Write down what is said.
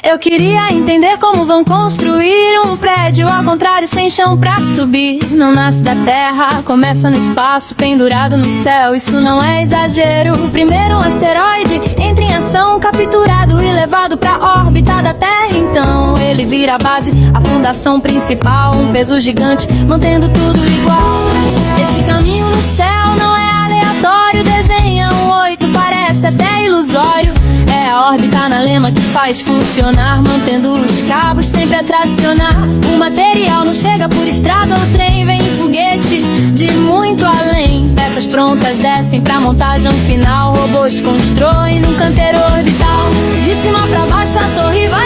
Eu queria entender como vão construir um prédio ao contrário, sem chão pra subir. Não nasce da terra, começa no espaço, pendurado no céu, isso não é exagero. Primeiro um asteroide entra em ação, capturado e levado pra órbita da Terra. Então ele vira a base, a fundação principal, um peso gigante, mantendo tudo igual. Esse caminho no céu não é aleatório, desenha um 8, parece até ilusório. É a órbita na lema que faz funcionar, mantendo os cabos sempre a tracionar. O material não chega por estrada ou trem, vem em foguete de muito além. Peças prontas descem pra montagem final, robôs constroem num canteiro orbital. De cima pra baixo a torre vai